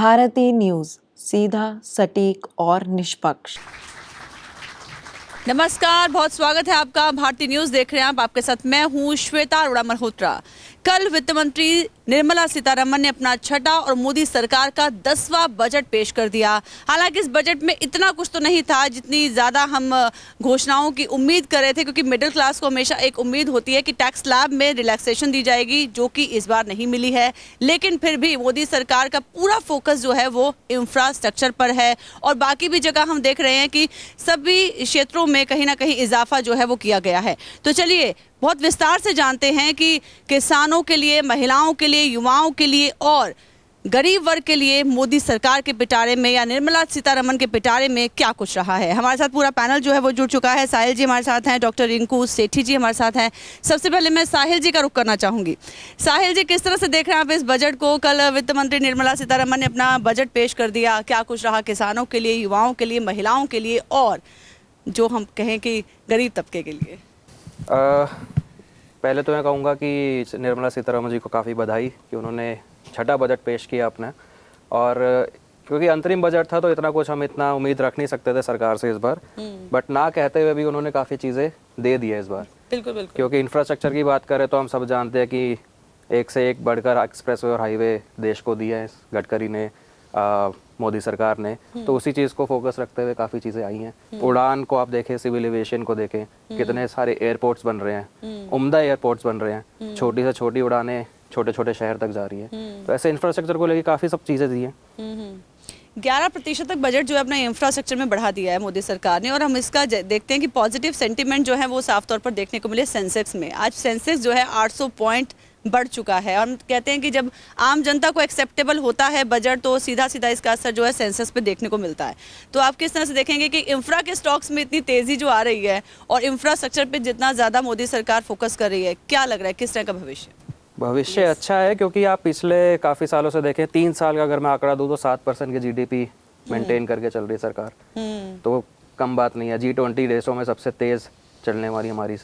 Bharti news, सीधा, सटीक और निष्पक्ष। नमस्कार, बहुत स्वागत है आपका। भारतीय न्यूज देख रहे हैं आप। आपके साथ मैं हूं श्वेता अरोड़ा मल्होत्रा। कल वित्त मंत्री निर्मला सीतारमण ने अपना छठा और मोदी सरकार का 10वां बजट पेश कर दिया। हालांकि इस बजट में इतना कुछ तो नहीं था जितनी ज़्यादा हम घोषणाओं की उम्मीद कर रहे थे, क्योंकि मिडिल क्लास को हमेशा एक उम्मीद होती है कि टैक्स स्लैब में रिलैक्सेशन दी जाएगी, जो कि इस बार नहीं मिली है। लेकिन फिर भी मोदी सरकार का पूरा फोकस जो है वो इंफ्रास्ट्रक्चर पर है, और बाकी भी जगह हम देख रहे हैं कि सभी क्षेत्रों में कहीं ना कहीं इजाफा जो है वो किया गया है। तो चलिए बहुत विस्तार से जानते हैं कि किसानों के लिए, महिलाओं के लिए, युवाओं के लिए और गरीब वर्ग के लिए मोदी सरकार के पिटारे में या निर्मला सीतारमण के पिटारे में क्या कुछ रहा है। हमारे साथ पूरा पैनल जो है वो जुड़ चुका है। साहिल जी हमारे साथ हैं, डॉक्टर रिंकू सेठी जी हमारे साथ हैं। सबसे पहले मैं साहिल जी का रुख करना चाहूँगी। साहिल जी, किस तरह से देख रहे हैं आप इस बजट को? कल वित्त मंत्री निर्मला सीतारमण ने अपना बजट पेश कर दिया, क्या कुछ रहा किसानों के लिए, युवाओं के लिए, महिलाओं के लिए और जो हम कहें कि गरीब तबके के लिए? पहले तो मैं कहूँगा कि निर्मला सीतारमण जी को काफ़ी बधाई कि उन्होंने छठा बजट पेश किया अपना। और क्योंकि अंतरिम बजट था तो इतना उम्मीद रख नहीं सकते थे सरकार से इस बार, बट ना कहते हुए भी उन्होंने काफ़ी चीज़ें दे दी है इस बार। बिल्कुल बिल्कुल। क्योंकि इंफ्रास्ट्रक्चर की बात करें तो हम सब जानते हैं कि एक से एक बढ़कर एक्सप्रेसवे और हाईवे देश को दिए हैं गडकरी ने, मोदी सरकार ने। तो उसी चीज़ को फोकस रखते हुए काफ़ी चीज़ें आई हैं। उड़ान को आप देखें, सिविल एविएशन को देखें, कितने सारे एयरपोर्ट्स बन रहे हैं, उम्दा एयरपोर्ट्स बन रहे हैं, छोटी से छोटी उड़ानें छोटे छोटे शहर तक जा रही हैं। तो ऐसे इंफ्रास्ट्रक्चर को लेकर काफ़ी सब चीज़ें दी हैं। 11% तक बजट जो है अपना इंफ्रास्ट्रक्चर में बढ़ा दिया है मोदी सरकार ने। और हम इसका देखते हैं कि पॉजिटिव सेंटीमेंट जो है वो साफ तौर पर देखने को मिले सेंसेक्स में। आज सेंसेक्स जो है 800 पॉइंट बढ़ चुका है। और हम कहते हैं कि जब आम जनता को एक्सेप्टेबल होता है बजट तो सीधा सीधा इसका असर जो है सेंसस पे देखने को मिलता है। तो आप किस तरह से देखेंगे कि इंफ्रा के स्टॉक्स में इतनी तेज़ी जो आ रही है और इंफ्रास्ट्रक्चर पे जितना ज़्यादा मोदी सरकार फोकस कर रही है, क्या लग रहा है किस तरह का भविष्य? अच्छा है, क्योंकि आप पिछले काफ़ी सालों से देखें, 3 साल का अगर मैं आंकड़ा दूँ तो 7% की GDP मेंटेन करके चल रही है सरकार। तो कम बात नहीं है। G20 देशों में सबसे तेज़ चलने वाली हमारी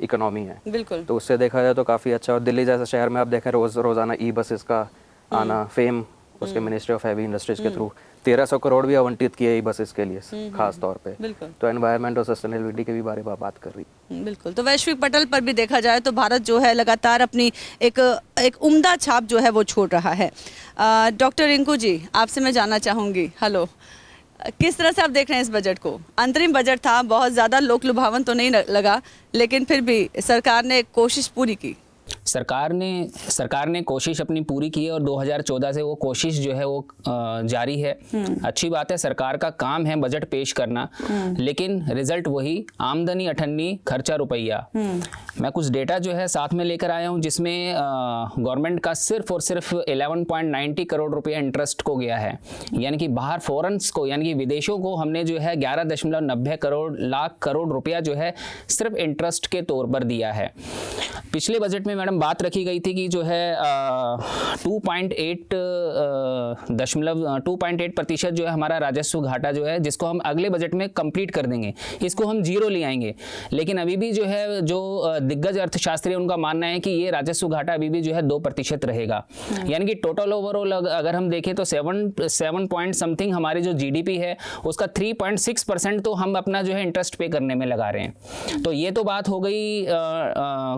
इकोनॉमी है। बिल्कुल। तो उससे देखा जाए तो काफ़ी अच्छा। और दिल्ली जैसे शहर में आप देखें रोज़ाना ई-बसेस का आना, फेम उसके मिनिस्ट्री ऑफ हैवी इंडस्ट्रीज के थ्रू 1300 करोड़ भी आवंटित किए ई-बसेस के लिए खास तौर पे। तो एनवायरनमेंट और सस्टेनेबिलिटी के भी बारे में बात कर रही। बिल्कुल। तो वैश्विक पटल पर भी देखा जाए तो भारत जो है लगातार अपनी एक उम्दा छाप जो है वो छोड़ रहा है। डॉक्टर रिंकू जी, आपसे मैं जानना चाहूँगी, हेलो, किस तरह से आप देख रहे हैं इस बजट को? अंतरिम बजट था, बहुत ज़्यादा लोक लुभावन तो नहीं लगा, लेकिन फिर भी सरकार ने कोशिश पूरी की। सरकार ने कोशिश अपनी पूरी की है और 2014 से वो कोशिश जो है वो जारी है। अच्छी बात है, सरकार का काम है बजट पेश करना, लेकिन रिजल्ट वही, आमदनी अठन्नी, खर्चा रुपया। मैं कुछ डेटा जो है साथ में लेकर आया हूँ, जिसमें गवर्नमेंट का सिर्फ और सिर्फ 11.90 करोड़ रुपया इंटरेस्ट को गया है। यानी कि बाहर फॉरेन्स को, यानी कि विदेशों को हमने जो है 11.90 लाख करोड़ रुपया जो है सिर्फ इंटरेस्ट के तौर पर दिया है। पिछले बजट में मैडम बात रखी गई थी कि जो है 2.8% जो है हमारा राजस्व घाटा जो है, जिसको हम अगले बजट में कंप्लीट कर देंगे, इसको हम 0 ले आएंगे। लेकिन अभी भी जो है जो दिग्गज अर्थशास्त्री उनका मानना है कि ये राजस्व घाटा अभी भी जो है 2% रहेगा। यानी कि टोटल ओवरऑल अगर हम देखें तो 7 पॉइंट समथिंग हमारी जो GDP है उसका 3.6% तो हम अपना जो है इंटरेस्ट पे करने में लगा रहे हैं। तो ये तो बात हो गई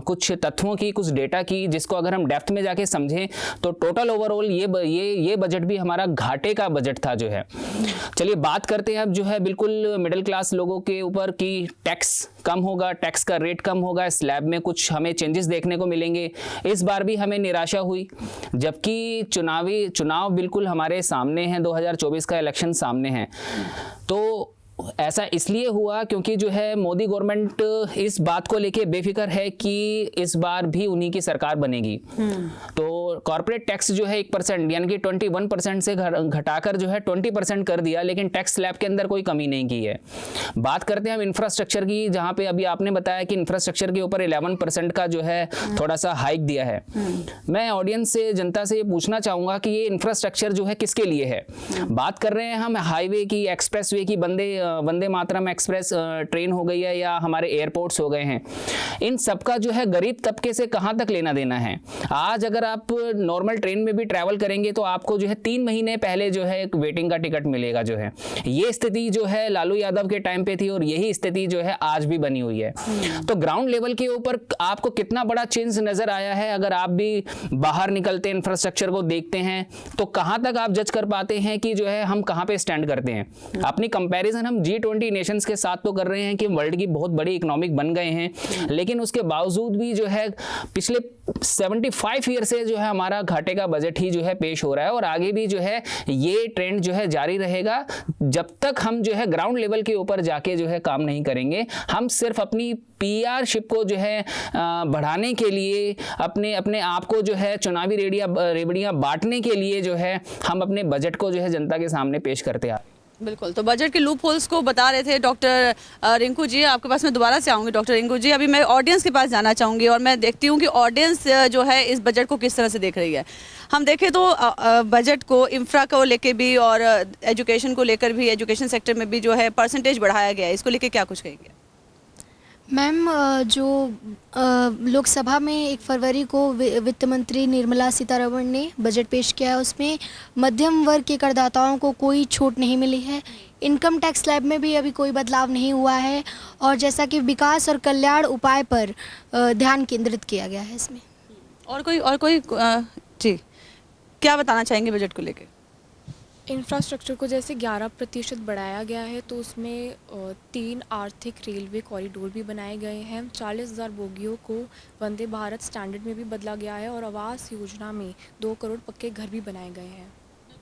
कुछ तथ्यों की, कुछ डेटा की, जिसको अगर हम डेप्थ में जाके समझें तो टोटल ओवरऑल ये बजट भी हमारा घाटे का बजट था जो है। चलिए बात करते हैं अब जो है बिल्कुल मिडिल क्लास लोगों के ऊपर कि टैक्स कम होगा, टैक्स का रेट कम होगा, स्लैब में कुछ हमें चेंजेस देखने को मिलेंगे। इस बार भी हमें निराशा हुई, जबकि चुनाव बिल्कुल हमारे सामने हैं, 2024 का इलेक्शन सामने है। तो ऐसा इसलिए हुआ क्योंकि जो है मोदी गवर्नमेंट इस बात को लेके बेफिक्र है कि इस बार भी उन्हीं की सरकार बनेगी। तो कॉर्पोरेट टैक्स जो है 1% यानी कि 21% से घटाकर जो है 20% कर दिया, लेकिन टैक्स स्लैब के अंदर कोई कमी नहीं की है। बात करते हैं हम इंफ्रास्ट्रक्चर की, जहां पे अभी आपने बताया कि इंफ्रास्ट्रक्चर के ऊपर 11% का जो है थोड़ा सा हाइक दिया है। मैं ऑडियंस से, जनता से ये पूछना चाहूंगा कि ये इंफ्रास्ट्रक्चर जो है किसके लिए है? बात कर रहे हैं हम हाईवे की, एक्सप्रेसवे की, वंदे मातरम एक्सप्रेस ट्रेन हो गई है या हमारे एयरपोर्ट्स हो गए हैं, इन सबका जो है गरीब तबके से कहाँ तक लेना देना है। आज अगर आप नॉर्मल ट्रेन में भी ट्रैवल करेंगे तो आपको जो है 3 महीने पहले जो है एक वेटिंग का टिकट मिलेगा जो है। ये स्थिति जो है लालू यादव के टाइम पे थी और यही स्थिति जो है आज भी बनी हुई है। तो ग्राउंड लेवल के ऊपर आपको कितना बड़ा चेंज नजर आया है, अगर आप भी बाहर निकलते इंफ्रास्ट्रक्चर को देखते हैं तो कहां तक आप जज कर पाते हैं कि जो है हम कहां पे स्टैंड करते हैं। अपनी कंपैरिजन हम G20 नेशंस के साथ तो कर रहे हैं कि वर्ल्ड की बहुत बड़ी इकोनॉमिक बन गए हैं, लेकिन उसके बावजूद भी जो है पिछले 75 ईयर से जो है हमारा घाटे का बजट ही जो है पेश हो रहा है और आगे भी जो है ये ट्रेंड जो है जारी रहेगा जब तक हम जो है ग्राउंड लेवल के ऊपर जाके जो है काम नहीं करेंगे। हम सिर्फ अपनी PR शिप को जो है बढ़ाने के लिए, अपने अपने आप को जो है चुनावी रेवड़ियां बांटने के लिए जो है हम अपने बजट को जो है जनता के सामने पेश करते हैं। बिल्कुल, तो बजट के लूप होल्स को बता रहे थे डॉक्टर रिंकू जी। आपके पास मैं दोबारा से आऊँगी डॉक्टर रिंकू जी। अभी मैं ऑडियंस के पास जाना चाहूँगी और मैं देखती हूँ कि ऑडियंस जो है इस बजट को किस तरह से देख रही है। हम देखें तो बजट को इंफ्रा को लेके भी और एजुकेशन को लेकर भी, एजुकेशन सेक्टर में भी जो है परसेंटेज बढ़ाया गया है, इसको लेके क्या कुछ कहेंगे? मैम, जो लोकसभा में 1 फरवरी को वित्त मंत्री निर्मला सीतारमण ने बजट पेश किया है, उसमें मध्यम वर्ग के करदाताओं को कोई छूट नहीं मिली है। इनकम टैक्स स्लैब में भी अभी कोई बदलाव नहीं हुआ है और जैसा कि विकास और कल्याण उपाय पर ध्यान केंद्रित किया गया है इसमें। और कोई जी क्या बताना चाहेंगे बजट को लेकर? इंफ्रास्ट्रक्चर को जैसे 11% बढ़ाया गया है तो उसमें 3 आर्थिक रेलवे कॉरिडोर भी बनाए गए हैं। 40,000 बोगियों को वंदे भारत स्टैंडर्ड में भी बदला गया है और आवास योजना में 2 करोड़ पक्के घर भी बनाए गए हैं।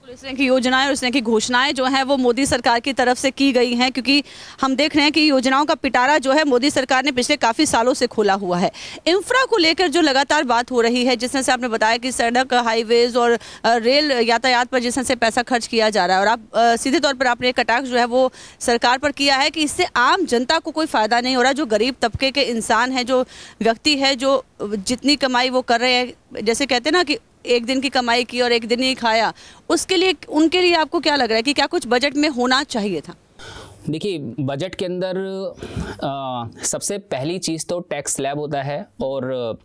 इस तरह की योजनाएं और इस तरह की घोषणाएं जो हैं वो मोदी सरकार की तरफ से की गई हैं, क्योंकि हम देख रहे हैं कि योजनाओं का पिटारा जो है मोदी सरकार ने पिछले काफ़ी सालों से खोला हुआ है। इंफ्रा को लेकर जो लगातार बात हो रही है, जिस तरह से आपने बताया कि सड़क, हाईवेज और रेल यातायात पर जिस तरह से पैसा खर्च किया जा रहा है और आप सीधे तौर पर आपने कटाक्ष जो है वो सरकार पर किया है कि इससे आम जनता को कोई फ़ायदा नहीं हो रहा। जो गरीब तबके के इंसान है, जो व्यक्ति है, जो जितनी कमाई वो कर रहे हैं, जैसे कहते हैं ना कि एक दिन की कमाई की और एक दिन ही खाया, उसके लिए उनके लिए आपको क्या लग रहा है कि क्या कुछ बजट में होना चाहिए था? देखिए, बजट के अंदर सबसे पहली चीज़ तो टैक्स स्लैब होता है और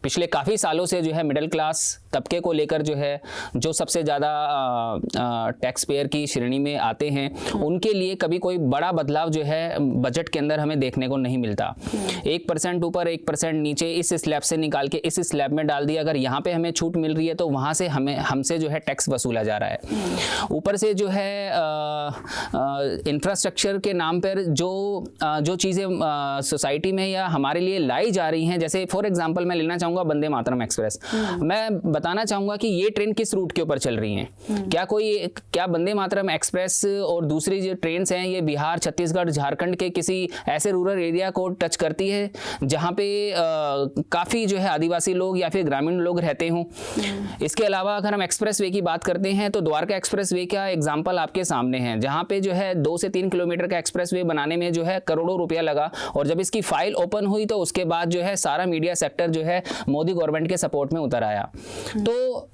पिछले काफ़ी सालों से जो है मिडिल क्लास तबके को लेकर जो है जो सबसे ज़्यादा टैक्स पेयर की श्रेणी में आते हैं उनके लिए कभी कोई बड़ा बदलाव जो है बजट के अंदर हमें देखने को नहीं मिलता। 1% ऊपर 1% नीचे इस स्लैब से निकाल के इस स्लैब में डाल दिया। अगर यहाँ पे हमें छूट मिल रही है तो वहाँ से हमसे जो है टैक्स वसूला जा रहा है। ऊपर से जो है इंफ्रास्ट्रक्चर के नाम पर जो चीज़ें सोसाइटी में या हमारे लिए लाई जा रही हैं, जैसे फॉर एग्जाम्पल मैं लेना चाहूँगा वंदे मातरम एक्सप्रेस। मैं बताना चाहूँगा कि ये ट्रेन किस रूट के ऊपर चल रही हैं। क्या वंदे मातरम एक्सप्रेस और दूसरी जो ट्रेन्स हैं ये बिहार, छत्तीसगढ़, झारखंड के किसी ऐसे रूरल एरिया को टच करती है जहाँ पे काफ़ी जो है आदिवासी लोग या फिर ग्रामीण लोग रहते हों? इसके अलावा अगर हम एक्सप्रेस वे की बात करते हैं तो द्वारका एक्सप्रेस वे का एग्जाम्पल आपके सामने है, जहाँ पे जो है 2 से 3 किलोमीटर का एक्सप्रेस वे बनाने में जो है करोड़ों रुपया लगा और जब इसकी फाइल ओपन हुई तो उसके बाद जो है सारा मीडिया सेक्टर जो है मोदी गवर्नमेंट के सपोर्ट में उतर आया। तो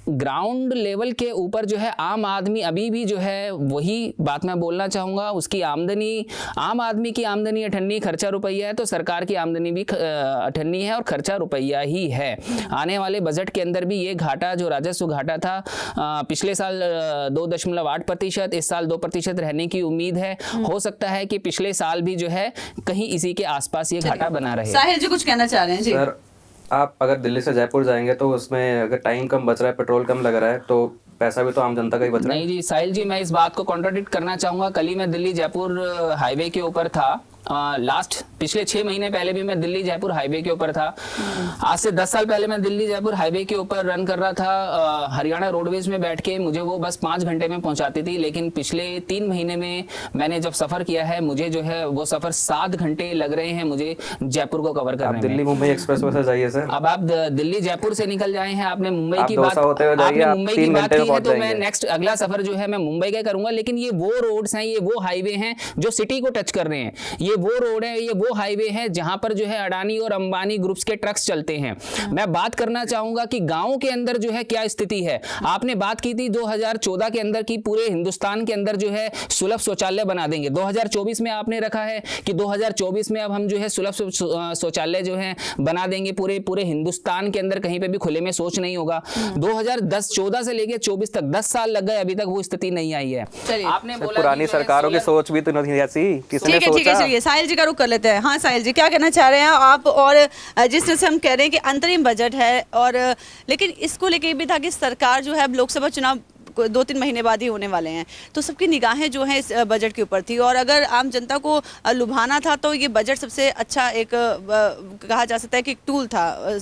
ग्राउंड लेवल के ऊपर जो है आम आदमी अभी भी जो है वही बात मैं बोलना चाहूँगा, उसकी आमदनी, आम आदमी की आमदनी अठन्नी, खर्चा रुपया है, तो सरकार की आमदनी भी अठन्नी है और खर्चा रुपया ही है। आने वाले बजट के अंदर भी ये घाटा जो राजस्व घाटा था पिछले साल 2.8%, इस साल 2% रहने की उम्मीद है। हो सकता है कि पिछले साल भी जो है कहीं इसी के आसपास ये घाटा बना रहे। साहिल जी कुछ कहना चाह रहे हैं? जी सर, आप अगर दिल्ली से जयपुर जाएंगे तो उसमें अगर टाइम कम बच रहा है, पेट्रोल कम लग रहा है, तो पैसा भी तो आम जनता का ही बच रहा है। नहीं जी साहिल जी, मैं इस बात को कॉन्ट्राडिक्ट करना चाहूँगा। कल ही मैं दिल्ली जयपुर हाईवे के ऊपर था। पिछले 6 महीने पहले भी मैं दिल्ली जयपुर हाईवे के ऊपर था। आज से 10 साल पहले मैं दिल्ली जयपुर हाईवे के ऊपर रन कर रहा था हरियाणा रोडवेज में बैठ के। मुझे वो बस 5 घंटे में पहुंचाती थी, लेकिन पिछले 3 महीने में मैंने जब सफ़र किया है मुझे जो है वो सफ़र 7 घंटे लग रहे हैं मुझे जयपुर को कवर करने में। दिल्ली मुंबई एक्सप्रेस वे से जाइए सर। अब आप दिल्ली जयपुर से निकल जाए हैं, आपने मुंबई की बात की है, तो मैं नेक्स्ट अगला सफ़र जो है मैं मुंबई का करूँगा। लेकिन ये वो रोड्स हैं, ये वो हाईवे हैं जो सिटी को टच कर रहे हैं। ये वो रोड है, ये वो हाईवे है जहां पर जो है अडानी और अंबानी ग्रुप्स के ट्रक्स चलते हैं। मैं बात करना चाहूंगा कि गाँव के अंदर जो है क्या स्थिति है। आपने बात की थी 2014 के अंदर की पूरे हिंदुस्तान के अंदर जो है सुलभ शौचालय बना देंगे। 2024 में आपने रखा है कि 2024 में अब हम जो है सुलभ शौचालय जो है बना देंगे पूरे हिंदुस्तान के अंदर, कहीं पे भी खुले में शौच नहीं होगा। 2014 से लेके 24 तक 10 साल लग गए, अभी तक वो स्थिति नहीं आई है। आपने बोला पुरानी सरकारों की सोच भी तो नहीं ऐसी, किसने ठीक है सोचा? चलिए साहिल जी का रुख कर लेते हैं। हाँ साहिल जी, क्या कहना चाह रहे हैं आप? और जिस तरह से हम कह रहे हैं कि अंतरिम बजट है, और लेकिन इसको लेके भी था कि सरकार जो है अब लोकसभा चुनाव 2-3 महीने बाद ही होने वाले हैं, तो सबकी निगाहें जो हैं इस बजट के ऊपर थी, और अगर आम जनता को लुभाना था तो ये बजट सबसे अच्छा एक कहा जा सकता है कि एक टूल था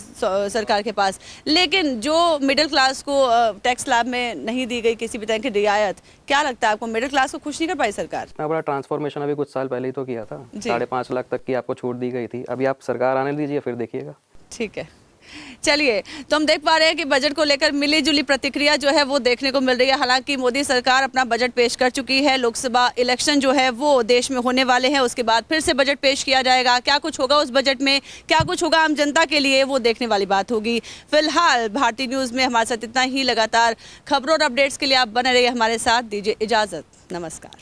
सरकार के पास। लेकिन जो मिडिल क्लास को टैक्स लाभ में नहीं दी गई किसी भी तरह की रियायत, क्या लगता है आपको मिडिल क्लास को खुश नहीं कर पाई सरकार? इतना बड़ा ट्रांसफॉर्मेशन अभी कुछ साल पहले ही तो किया था, 5.5 लाख तक की आपको छूट दी गई थी। अभी आप सरकार आने दीजिए, फिर देखिएगा। ठीक है, चलिए, तो हम देख पा रहे हैं कि बजट को लेकर मिली जुली प्रतिक्रिया जो है वो देखने को मिल रही है। हालांकि मोदी सरकार अपना बजट पेश कर चुकी है, लोकसभा इलेक्शन जो है वो देश में होने वाले हैं, उसके बाद फिर से बजट पेश किया जाएगा। क्या कुछ होगा उस बजट में, क्या कुछ होगा आम जनता के लिए, वो देखने वाली बात होगी। फिलहाल भारतीय न्यूज़ में हमारे साथ इतना ही। लगातार खबरों और अपडेट्स के लिए आप बने रहिए हमारे साथ। दीजिए इजाज़त, नमस्कार।